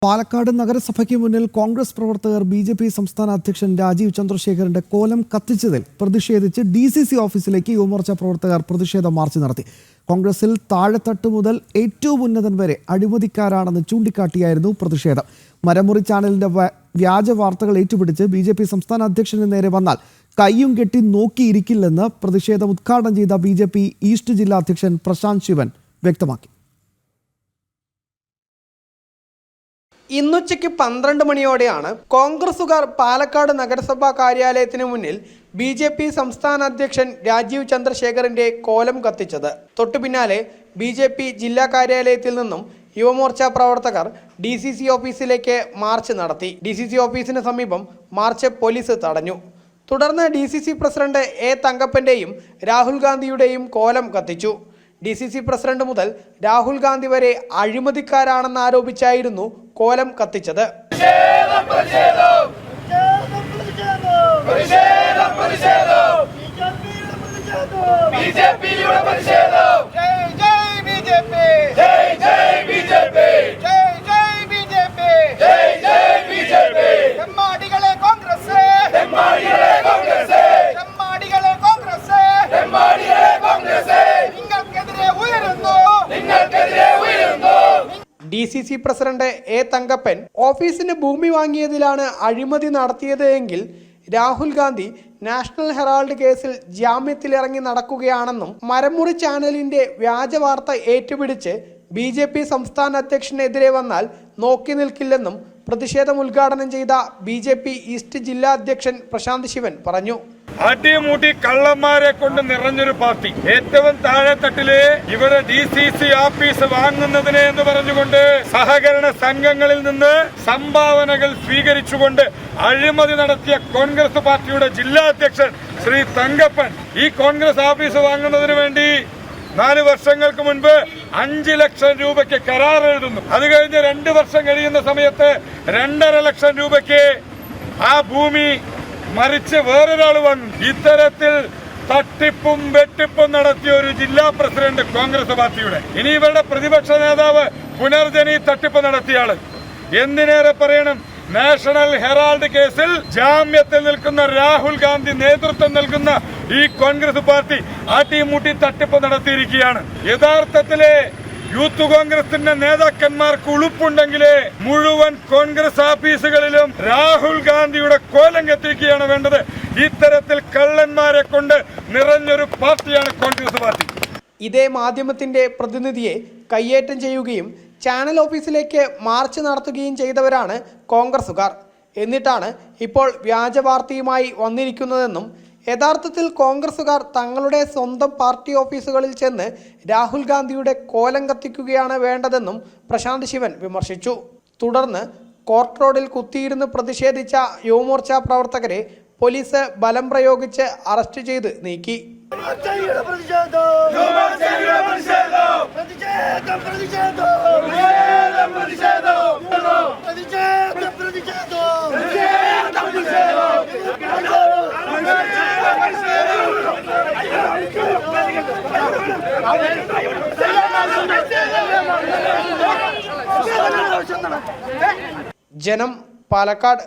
പാലക്കാട് നഗരസഭയ്ക്ക് മുന്നിൽ കോൺഗ്രസ് പ്രവർത്തകർ ബി.ജെ.പി. സംസ്ഥാന അധ്യക്ഷൻ രാജീവ് ചന്ദ്രശേഖറിന്റെ കോലം കത്തിച്ചതിൽ പ്രതിഷേധിച്ച് ഡി.സി.സി. ഓഫീസിലേക്ക് യുവമോർച്ച പ്രവർത്തകർ പ്രതിഷേധ മാർച്ച് നടത്തി. കോൺഗ്രസിൽ താഴെത്തട്ട് മുതൽ ഏറ്റവും ഉന്നതൻ വരെ അഴിമതിക്കാരാണെന്ന് ചൂണ്ടിക്കാട്ടിയായിരുന്നു പ്രതിഷേധം. മരമുറി ചാനലിന്റെ വ്യാജ വാർത്തകൾ ഏറ്റുപിടിച്ച് ബി.ജെ.പി. സംസ്ഥാന അധ്യക്ഷന് നേരെ വന്നാൽ കയ്യും കെട്ടി നോക്കിയിരിക്കില്ലെന്ന് പ്രതിഷേധം ഉദ്ഘാടനം ചെയ്ത ബി.ജെ.പി. ഈസ്റ്റ് ജില്ലാ അധ്യക്ഷൻ പ്രശാന്ത് ശിവൻ വ്യക്തമാക്കി. ഇന്നുച്ചയ്ക്ക് 12 മണിയോടെയാണ് കോൺഗ്രസുകാർ പാലക്കാട് നഗരസഭാ കാര്യാലയത്തിന് മുന്നിൽ ബി.ജെ.പി. സംസ്ഥാന അധ്യക്ഷൻ രാജീവ് ചന്ദ്രശേഖറിന്റെ കോലം കത്തിച്ചത്. തൊട്ടു പിന്നാലെ ബി.ജെ.പി. ജില്ലാ കാര്യാലയത്തിൽ നിന്നും യുവമോർച്ച പ്രവർത്തകർ ഡി.സി.സി. ഓഫീസിലേക്ക് മാർച്ച് നടത്തി. ഡി.സി.സി. ഓഫീസിന് സമീപം മാർച്ച് പോലീസ് തടഞ്ഞു. തുടർന്ന് ഡി.സി.സി. പ്രസിഡന്റ് എ തങ്കപ്പന്റെയും രാഹുൽ ഗാന്ധിയുടെയും കോലം കത്തിച്ചു. ഡി.സി.സി. പ്രസിഡന്റ് മുതൽ രാഹുൽ ഗാന്ധി വരെ അഴിമതിക്കാരാണെന്ന് ആരോപിച്ചായിരുന്നു കോലം കത്തിച്ചത്. ഡി.സി.സി. പ്രസിഡന്റ് എ തങ്കപ്പൻ ഓഫീസിന് ഭൂമി വാങ്ങിയതിലാണ് അഴിമതി നടത്തിയത് എങ്കിൽ രാഹുൽ ഗാന്ധി നാഷണൽ ഹെറാൾഡ് കേസിൽ ജാമ്യത്തിലിറങ്ങി നടക്കുകയാണെന്നും മരമുറി ചാനലിന്റെ വ്യാജ വാർത്ത ഏറ്റുപിടിച്ച് ബി.ജെ.പി. സംസ്ഥാന അധ്യക്ഷനെതിരെ വന്നാൽ നോക്കി നിൽക്കില്ലെന്നും പ്രതിഷേധം ഉദ്ഘാടനം ചെയ്ത ബി.ജെ.പി. ഈസ്റ്റ് ജില്ലാ അധ്യക്ഷൻ പ്രശാന്ത് ശിവൻ പറഞ്ഞു. അടിമുടി കള്ളന്മാരെ കൊണ്ട് നിറഞ്ഞൊരു പാർട്ടി. ഏറ്റവും താഴെത്തട്ടില് ഇവിടെ ഡി.സി.സി. ഓഫീസ് വാങ്ങുന്നതിന് എന്ന് പറഞ്ഞുകൊണ്ട് സഹകരണ സംഘങ്ങളിൽ നിന്ന് സംഭാവനകൾ സ്വീകരിച്ചുകൊണ്ട് അഴിമതി നടത്തിയ കോൺഗ്രസ് പാർട്ടിയുടെ ജില്ലാ അധ്യക്ഷൻ ശ്രീ തങ്കപ്പൻ ഈ കോൺഗ്രസ് ഓഫീസ് വാങ്ങുന്നതിന് വേണ്ടി 4 വർഷങ്ങൾക്ക് മുൻപ് 5 ലക്ഷം രൂപയ്ക്ക് കരാർ എഴുതുന്നു. അത് കഴിഞ്ഞ് 2 വർഷം കഴിയുന്ന സമയത്ത് 2.5 ലക്ഷം രൂപയ്ക്ക് ആ ഭൂമി മറിച്ച് വേറൊരാൾ വാങ്ങും. ഇത്തരത്തിൽ തട്ടിപ്പും വെട്ടിപ്പും നടത്തിയ ഒരു ജില്ലാ പ്രസിഡന്റ് കോൺഗ്രസ് പാർട്ടിയുടെ. ഇനി ഇവരുടെ പ്രതിപക്ഷ നേതാവ് പുനർജനി തട്ടിപ്പ് നടത്തിയാള്. എന്തിനേറെ പറയണം, നാഷണൽ ഹെറാൾഡ് കേസിൽ ജാമ്യത്തിൽ നിൽക്കുന്ന രാഹുൽ ഗാന്ധി നേതൃത്വം നൽകുന്ന ഈ കോൺഗ്രസ് പാർട്ടി അടിമുടി തട്ടിപ്പ് നടത്തിയിരിക്കുകയാണ്. യഥാർത്ഥത്തില് യൂത്ത് കോൺഗ്രസിന്റെ നേതാക്കന്മാർക്ക് ഉളുപ്പുണ്ടെങ്കിലേ മുഴുവൻ കോൺഗ്രസ് ഓഫീസുകളിലും രാഹുൽ ഗാന്ധിയുടെ കോലം കത്തിക്കുകയാണ് വേണ്ടത്. ഇത്തരത്തിൽ കള്ളന്മാരെ കൊണ്ട് നിറഞ്ഞൊരു പാർട്ടിയാണ് കോൺഗ്രസ് പാർട്ടി. ഇതേ മാധ്യമത്തിന്റെ പ്രതിനിധിയെ കയ്യേറ്റം ചെയ്യുകയും ചാനൽ ഓഫീസിലേക്ക് മാർച്ച് നടത്തുകയും ചെയ്തവരാണ് കോൺഗ്രസുകാർ. എന്നിട്ടാണ് ഇപ്പോൾ വ്യാജ വാർത്തയുമായി വന്നിരിക്കുന്നതെന്നും യഥാർത്ഥത്തിൽ കോൺഗ്രസുകാർ തങ്ങളുടെ സ്വന്തം പാർട്ടി ഓഫീസുകളിൽ ചെന്ന് രാഹുൽ ഗാന്ധിയുടെ കോലം കത്തിക്കുകയാണ് വേണ്ടതെന്നും പ്രശാന്ത് ശിവൻ വിമർശിച്ചു. തുടർന്ന് കോർട്ട് റോഡിൽ കുത്തിയിരുന്ന് പ്രതിഷേധിച്ച യുവമോർച്ച പ്രവർത്തകരെ പോലീസ് ബലം പ്രയോഗിച്ച് അറസ്റ്റ് ചെയ്ത് നീക്കി. ജനം, പാലക്കാട്.